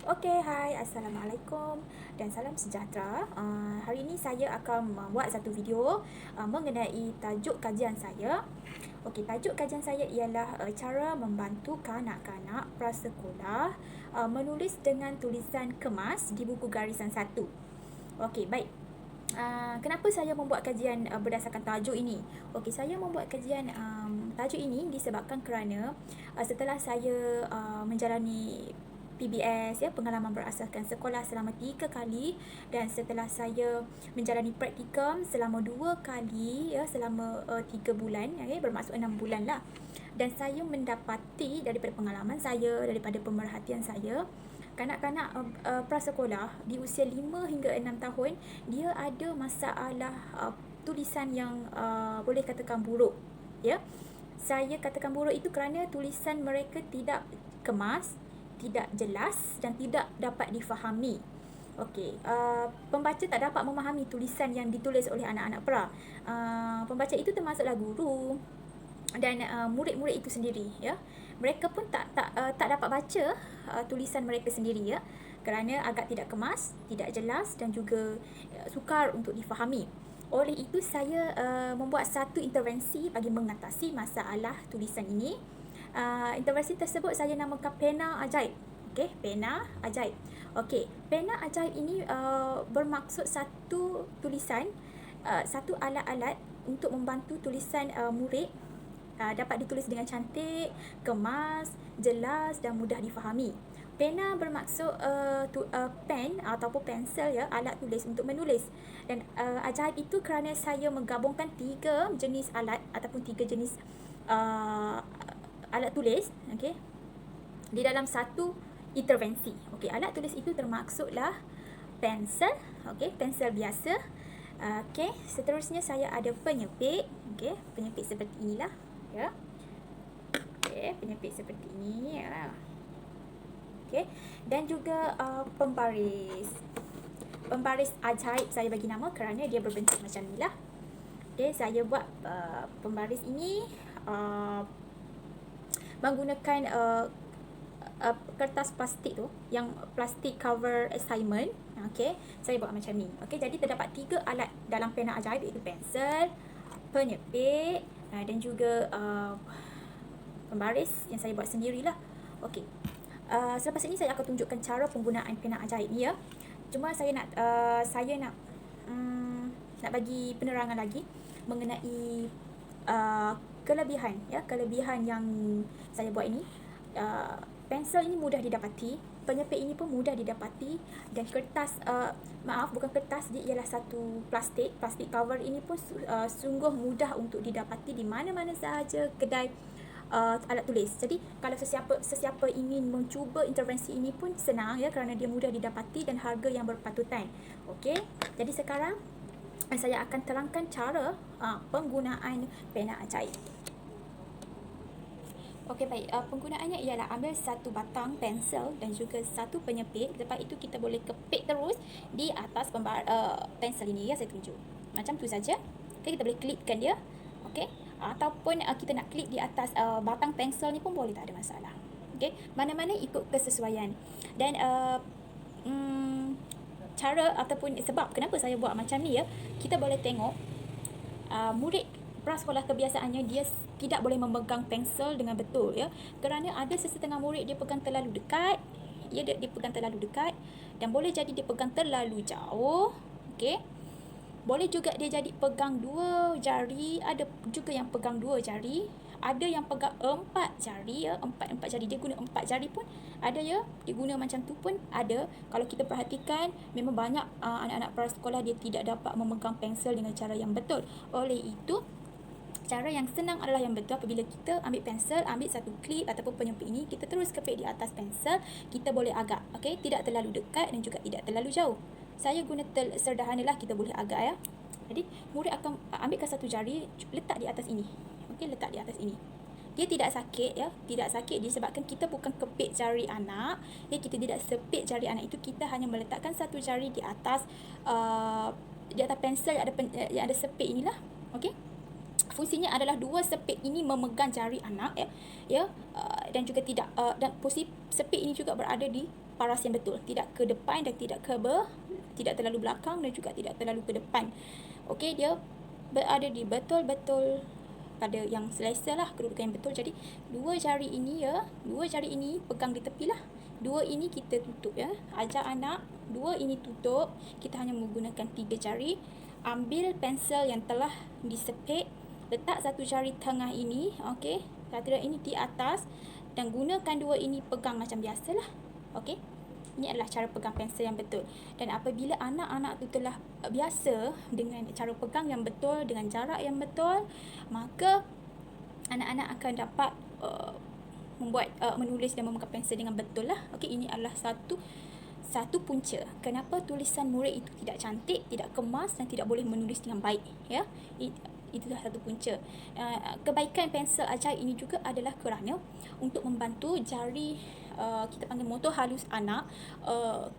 Okey, hai, Assalamualaikum dan salam sejahtera. Hari ini saya akan membuat satu video mengenai tajuk kajian saya. Okey, tajuk kajian saya ialah cara membantu kanak-kanak prasekolah menulis dengan tulisan kemas di buku garisan 1. Okey, baik. Kenapa saya membuat kajian berdasarkan tajuk ini? Okey, saya membuat kajian tajuk ini disebabkan kerana setelah saya menjalani PBS, ya, pengalaman berasaskan sekolah selama 3 kali, dan setelah saya menjalani praktikum selama 2 kali, ya, selama 3 bulan, okay, bermaksud 6 bulan lah. Dan saya mendapati daripada pengalaman saya, daripada pemerhatian saya, kanak-kanak prasekolah di usia 5 hingga 6 tahun, dia ada masalah tulisan yang boleh katakan buruk, ya. Saya katakan buruk itu kerana tulisan mereka tidak kemas, tidak jelas dan tidak dapat difahami. Okey, pembaca tak dapat memahami tulisan yang ditulis oleh anak-anak pra. Pembaca itu termasuklah guru dan murid-murid itu sendiri, ya. Mereka pun tak dapat baca tulisan mereka sendiri, ya, kerana agak tidak kemas, tidak jelas dan juga sukar untuk difahami. Oleh itu saya membuat satu intervensi bagi mengatasi masalah tulisan ini. Intervensi tersebut saya namakan pena ajaib. Okey, pena ajaib. Okey, pena ajaib ini bermaksud satu tulisan, satu alat-alat untuk membantu tulisan murid dapat ditulis dengan cantik, kemas, jelas dan mudah difahami. Pena bermaksud pen ataupun pensel, ya, alat tulis untuk menulis. Dan ajaib itu kerana saya menggabungkan 3 jenis alat ataupun 3 jenis alat tulis, okey, di dalam satu intervensi. Okey, alat tulis itu termaksudlah pensel, okey, pensel biasa. Okey, seterusnya saya ada penyepit, okey, penyepit seperti inilah, ya. Okey, penyepit seperti ini, ya. Okey, dan juga pembaris. Pembaris ajaib saya bagi nama kerana dia berbentuk macam inilah. Okey, saya buat pembaris ini menggunakan kertas plastik tu, yang plastik cover assignment. Okey, saya buat macam ni. Okey, jadi terdapat 3 alat dalam pena ajaib, iaitu pensel, penyepit dan juga pembaris yang saya buat sendirilah. Okey. Selepas ini saya akan tunjukkan cara penggunaan pena ajaib ni, ya. Cuma saya nak nak bagi penerangan lagi mengenai kelebihan, ya, kelebihan yang saya buat ini. Pensel ini mudah didapati, penyepit ini pun mudah didapati, dan kertas bukan kertas, dia ialah satu plastik cover ini pun sungguh mudah untuk didapati di mana-mana sahaja kedai alat tulis. Jadi kalau sesiapa ingin mencuba intervensi ini pun senang, ya, kerana dia mudah didapati dan harga yang berpatutan. Okey, jadi sekarang saya akan terangkan cara penggunaan pena ajaib. Okey, baik. Penggunaannya ialah ambil satu batang pensel dan juga satu penyepit. Lepas itu kita boleh kepit terus di atas pensel ini, ya, saya tunjuk. Macam tu saja. Okay, kita boleh klipkan dia. Okey. Ataupun kita nak klip di atas batang pensel ni pun boleh, tak ada masalah. Okey, mana-mana ikut kesesuaian. Dan cara ataupun sebab kenapa saya buat macam ni, ya, kita boleh tengok murid prasekolah kebiasaannya dia tidak boleh memegang pensel dengan betul, ya, kerana ada sesetengah murid dia pegang terlalu dekat, dia pegang terlalu dekat, dan boleh jadi dia pegang terlalu jauh. Okey, boleh juga dia jadi pegang 2 jari, ada juga yang pegang 2 jari, ada yang pegang 4 jari, ya, 4 jari, dia guna 4 jari pun ada, ya, dia guna macam tu pun ada. Kalau kita perhatikan, memang banyak anak-anak prasekolah dia tidak dapat memegang pensel dengan cara yang betul. Oleh itu, cara yang senang adalah yang betul. Apabila kita ambil pensel, ambil satu klip ataupun penyepit ini, kita terus kepit di atas pensel, kita boleh agak, okey, tidak terlalu dekat dan juga tidak terlalu jauh. Saya guna sederhanalah, kita boleh agak, ya. Jadi murid akan ambilkan satu jari, letak di atas ini. Okey, letak di atas ini. Dia tidak sakit, ya, tidak sakit disebabkan kita bukan kepit jari anak, ya, kita tidak sepit jari anak itu, kita hanya meletakkan satu jari di atas pensel yang ada sepit inilah. Okey. Fungsinya adalah 2 sepit ini memegang jari anak, ya, dan juga tidak dan posisi sepit ini juga berada di paras yang betul, tidak ke depan dan tidak terlalu belakang dan juga tidak terlalu ke depan. Okey, dia berada di betul-betul pada yang selesa lah, kedudukan yang betul. Jadi dua jari ini pegang di tepi lah. Dua ini kita tutup ya. Ajar anak, dua ini tutup. Kita hanya menggunakan 3 jari. Ambil pensel yang telah disepit, letak satu jari tengah ini, okey. Satu jari ini di atas dan gunakan dua ini pegang macam biasalah. Okey. Ini adalah cara pegang pensel yang betul. Dan apabila anak-anak tu telah biasa dengan cara pegang yang betul, dengan jarak yang betul, maka anak-anak akan dapat menulis dan memegang pensel dengan betul lah. Okey, ini adalah satu punca kenapa tulisan murid itu tidak cantik, tidak kemas dan tidak boleh menulis dengan baik, ya. Itulah satu punca. Kebaikan pensel ajaib ini juga adalah kerana untuk membantu jari, kita panggil motor halus anak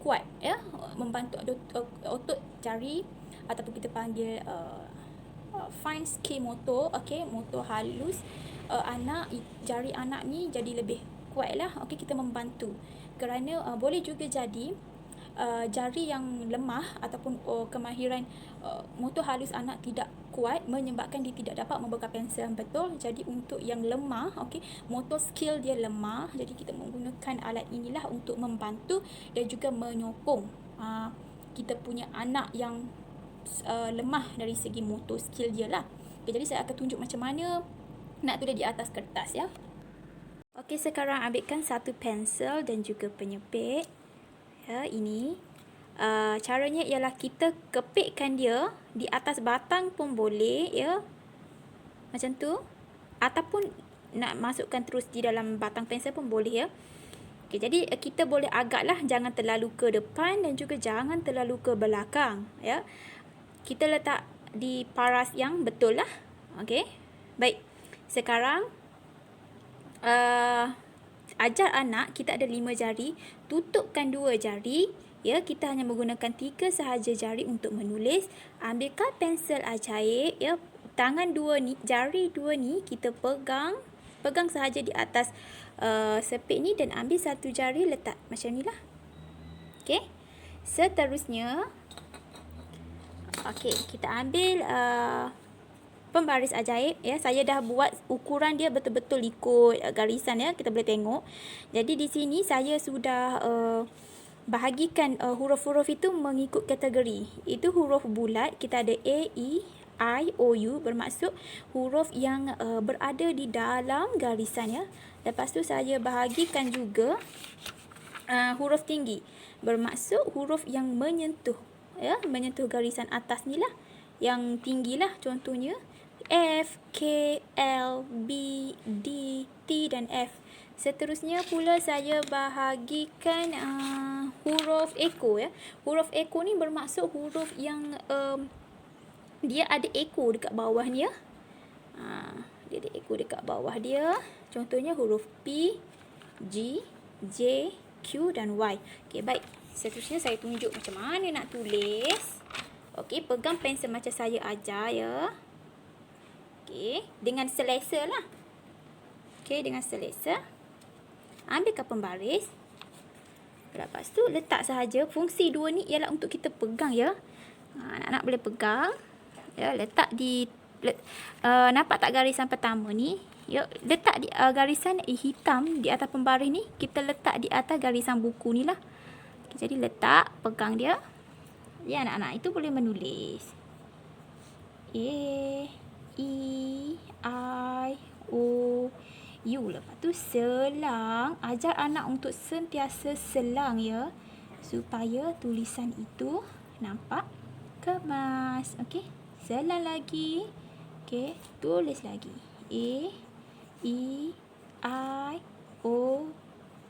kuat, ya, membantu otot jari ataupun kita panggil fine skill motor, okey, motor halus anak, jari anak ni jadi lebih kuat lah. Okey, kita membantu kerana boleh juga jadi jari yang lemah ataupun kemahiran motor halus anak tidak kuat menyebabkan dia tidak dapat memegang pensel yang betul. Jadi untuk yang lemah, okey, motor skill dia lemah, jadi kita menggunakan alat inilah untuk membantu dan juga menyokong kita punya anak yang lemah dari segi motor skill dia lah. Okay, jadi saya akan tunjuk macam mana nak tulis di atas kertas, ya. Okey, sekarang ambilkan satu pensel dan juga penyepit. Ya, ini. Caranya ialah kita kepitkan dia di atas batang pun boleh, ya. Macam tu. Ataupun nak masukkan terus di dalam batang pensel pun boleh, ya. Okey, jadi kita boleh agaklah, jangan terlalu ke depan dan juga jangan terlalu ke belakang, ya. Kita letak di paras yang betul lah. Okey. Baik. Sekarang ajar anak, kita ada 5 jari, tutupkan 2 jari, ya. Kita hanya menggunakan 3 sahaja jari untuk menulis. Ambilkan pensel ajaib, ya. Tangan 2 ni, jari 2 ni kita pegang sahaja di atas sepit ni dan ambil satu jari letak macam ni lah. Okey. Seterusnya, okey, kita ambil pembaris ajaib, ya. Saya dah buat ukuran dia betul-betul ikut garisan, ya. Kita boleh tengok. Jadi di sini saya sudah bahagikan huruf-huruf itu mengikut kategori. Itu huruf bulat, kita ada A, E, I, O, U, bermaksud huruf yang berada di dalam garisan, ya. Lepas tu saya bahagikan juga huruf tinggi, bermaksud huruf yang menyentuh, ya, menyentuh garisan atas ni lah, yang tinggi lah. Contohnya F, K, L, B, D, T dan F. Seterusnya pula saya bahagikan huruf ekor, ya. Huruf ekor ni bermaksud huruf yang dia ada ekor dekat bawah ni, ya. Dia ada ekor dekat bawah dia. Contohnya huruf P, G, J, Q dan Y. Okey, baik. Seterusnya saya tunjuk macam mana nak tulis. Okey, pegang pensel macam saya ajar, ya. Okey, dengan selesa lah. Okey, dengan selesa. Ambilkan pembaris. Lepas tu letak sahaja. Fungsi 2 ni ialah untuk kita pegang, ya. Anak-anak boleh pegang. Ya, letak di nampak tak garisan pertama ni? Ya, letak di garisan hitam di atas pembaris ni, kita letak di atas garisan buku ni lah. Okay, jadi letak, pegang dia. Ya, anak-anak itu boleh menulis. A, E, I, O, U. Lepas tu selang. Ajar anak untuk sentiasa selang, ya, supaya tulisan itu nampak kemas. Okey, selang lagi. Okey, tulis lagi. A, E, I, O,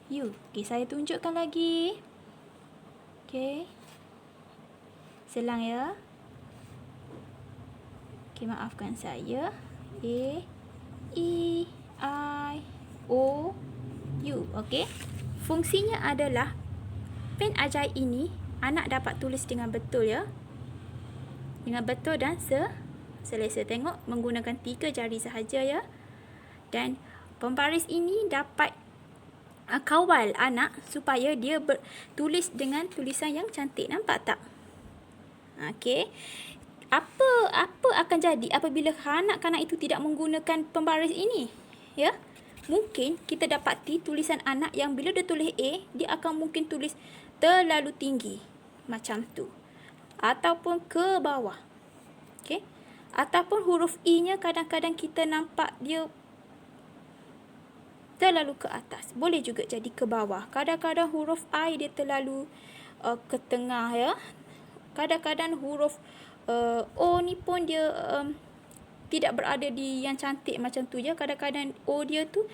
U. Okey, saya tunjukkan lagi. Okey, selang, ya. Okey, maafkan saya. A, E, I, O, U. Okey. Fungsinya adalah pen ajaib ini anak dapat tulis dengan betul, ya. Dengan betul dan selesa. Tengok, menggunakan 3 jari sahaja, ya. Dan pembaris ini dapat kawal anak supaya dia tulis dengan tulisan yang cantik. Nampak tak? Okey. Apa akan jadi apabila kanak-kanak itu tidak menggunakan pembaris ini? Ya. Mungkin kita dapati tulisan anak yang bila dia tulis A, dia akan mungkin tulis terlalu tinggi. Macam tu. Ataupun ke bawah. Okey. Ataupun huruf I-nya kadang-kadang kita nampak dia terlalu ke atas. Boleh juga jadi ke bawah. Kadang-kadang huruf I dia terlalu ke tengah, ya. Kadang-kadang huruf O ni pun dia tidak berada di yang cantik macam tu, ya. Kadang-kadang O dia tu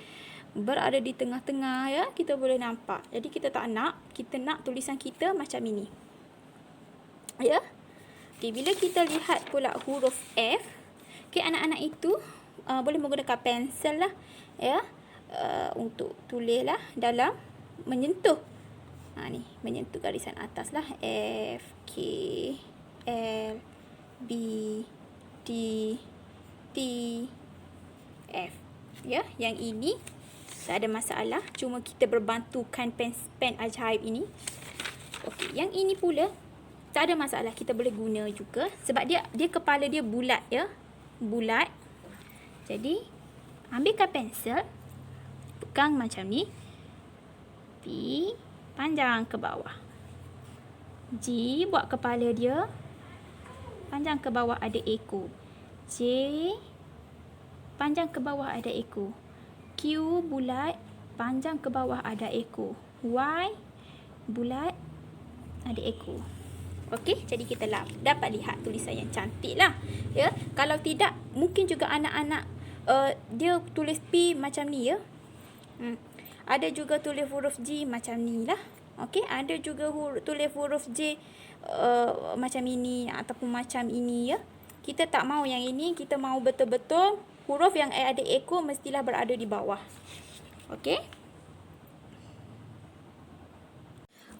berada di tengah-tengah, ya. Kita boleh nampak. Jadi kita tak nak. Kita nak tulisan kita macam ini. Ya. Okay, bila kita lihat pula huruf F, okay, anak-anak itu boleh menggunakan pensel lah, ya. Untuk tulis lah dalam menyentuh. Ni, menyentuh garisan atas lah. F, K, L, B, D, T, F. Ya, yang ini tak ada masalah. Cuma kita berbantukan pen ajaib ini. Okey, yang ini pula tak ada masalah. Kita boleh guna juga. Sebab dia kepala dia bulat, ya. Bulat. Jadi, ambilkan pensel. Pegang macam ni. P, panjang ke bawah. G, buat kepala dia. Panjang ke bawah ada ekor. J, panjang ke bawah ada ekor. Q, bulat. Panjang ke bawah ada ekor. Y, bulat. Ada ekor. Okey, jadi kita dapat lihat tulisan yang cantik lah. Ya, kalau tidak, mungkin juga anak-anak dia tulis P macam ni, ya. Ada juga tulis huruf G macam ni lah. Okey, ada juga tulis huruf J macam ini ataupun macam ini, ya. Kita tak mau yang ini, kita mau betul-betul huruf yang ada ekor mestilah berada di bawah. Okey.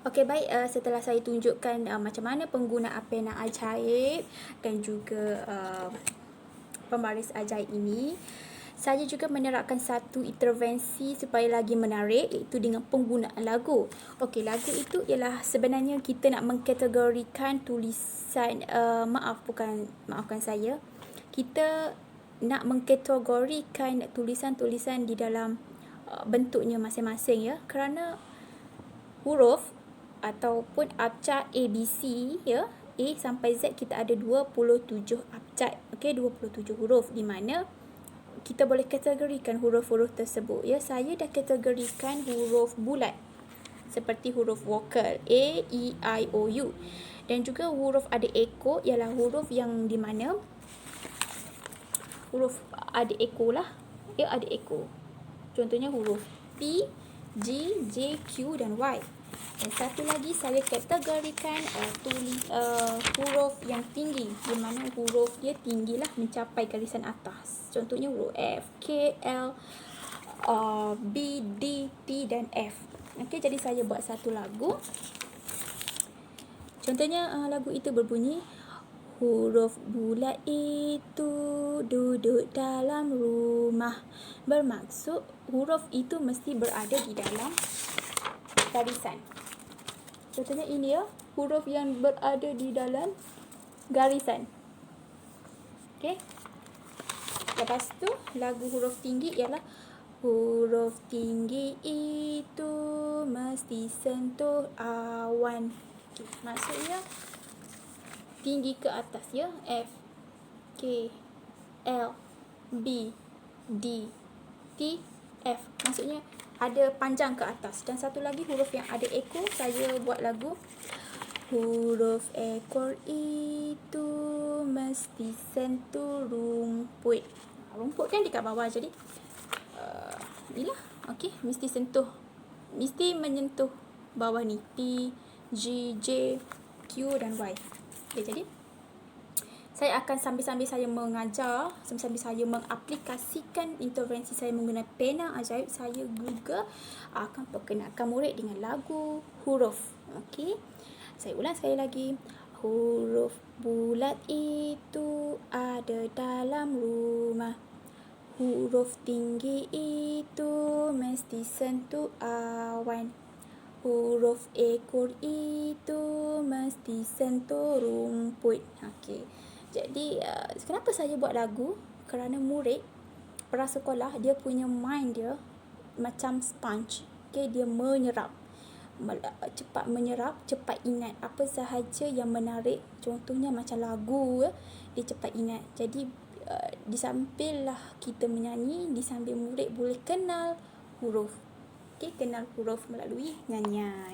Okey, baik, setelah saya tunjukkan macam mana penggunaan pena ajaib dan juga pembaris ajaib ini, saya juga menerapkan satu intervensi supaya lagi menarik, iaitu dengan penggunaan lagu. Okey, lagu itu ialah sebenarnya kita nak mengkategorikan tulisan, maafkan saya. Kita nak mengkategorikan tulisan-tulisan di dalam bentuknya masing-masing, ya. Kerana huruf ataupun abjad A, B, C, ya. A sampai Z kita ada 27 abjad. Okey, 27 huruf di mana kita boleh kategorikan huruf-huruf tersebut, ya. Saya dah kategorikan huruf bulat seperti huruf vokal A, E, I, O, U. Dan juga huruf ada ekor ialah huruf yang di mana huruf ada ekor lah, ya, ada ekor. Contohnya huruf P, G, J, Q dan Y. Dan satu lagi saya kategorikan huruf yang tinggi, di mana huruf dia tinggilah mencapai garisan atas. Contohnya huruf F, K, L, B, D, T dan F. Okey, jadi saya buat satu lagu. Contohnya lagu itu berbunyi, huruf bulat itu duduk dalam rumah. Bermaksud huruf itu mesti berada di dalam garisan. Contohnya ini, ya, huruf yang berada di dalam garisan. Okey. Lepas tu lagu huruf tinggi ialah huruf tinggi itu mesti sentuh awan. Okay. Maksudnya tinggi ke atas, ya. F, K, L, B, D, T, F. Maksudnya ada panjang ke atas. Dan satu lagi huruf yang ada ekor, saya buat lagu, huruf ekor itu mesti sentuh rumput. Rumput kan dekat bawah, jadi inilah. Okey, mesti menyentuh bawah ni, P, G, J, Q dan Y. Okay, jadi saya akan sambil-sambil saya mengajar, sambil-sambil saya mengaplikasikan intervensi saya menggunakan pena ajaib, saya juga akan perkenalkan murid dengan lagu huruf. Okey. Saya ulang sekali lagi. Huruf bulat itu ada dalam rumah. Huruf tinggi itu mesti sentuh awan. Huruf ekor itu mesti sentuh rumput. Okey. Jadi, kenapa saya buat lagu? Kerana murid prasekolah dia punya mind dia macam sponge. Okey, dia menyerap. Cepat menyerap, cepat ingat apa sahaja yang menarik. Contohnya macam lagu, dia cepat ingat. Jadi disambillah kita menyanyi, disambil murid boleh kenal huruf. Okey, kenal huruf melalui nyanyian.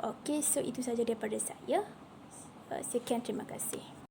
Okey, so itu saja daripada saya. Sekian, terima kasih.